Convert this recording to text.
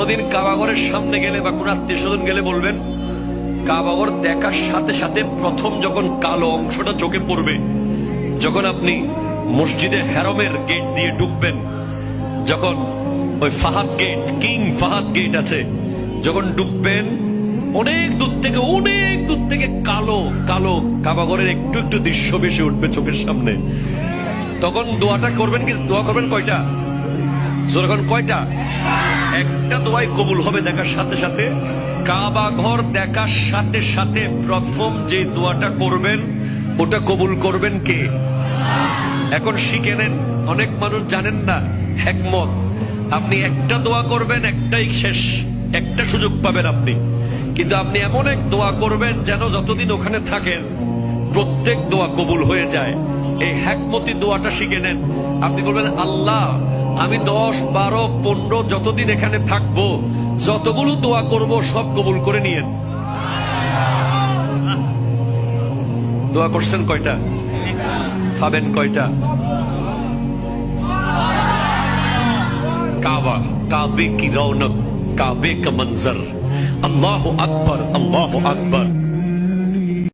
কোনদিন কাবাঘরের সামনে গেলে বা কোন আত্মীয় স্বজন গেলে বলবেন, কাবাঘর দেখার সাথে সাথে প্রথম যখন কালো অংশটা চোখে পড়বে, যখন আপনি মসজিদে হেরমের গেট দিয়ে ঢুকবেন, যখন ওই Fahad gate, King Fahad gate আছে, যখন ঢুকবেন অনেক দূর থেকে কালো কালো কাবাঘরের একটু একটু দৃশ্য বেশি উঠবে চোখের সামনে। তখন দোয়াটা করবেন, কি দোয়া করবেন কয়টা? যখন কয়টা? একটা দোয়াই কবুল হবে দেখার সাথে সাথে। কাবা ঘর দেখার সাথে সাথে প্রথম যে দোয়াটা করবেন ওটা কবুল করবেন কে? এখন শিখে নেন, অনেক মানুষ জানেন না হিকমত। আপনি একটা দোয়া করবেন, একটাই শেষ, একটা সুযোগ পাবেন আপনি, কিন্তু আপনি এমন এক দোয়া করবেন যেন যতদিন ওখানে থাকেন প্রত্যেক দোয়া কবুল হয়ে যায়। এই হিকমতি দোয়াটা শিখে নেন। আপনি বলবেন, আল্লাহ আমি 10, 12, 15 যতদিন এখানে থাকবো যতগুলো দোয়া করব সব কবুল করে নিয়েন। দোয়া করছেন কয়টা? পাবেন কয়টা? কাবা, কাবে কি রৌনক, কাবে কা মঞ্জর, আল্লাহু আকবার, আল্লাহু আকবার।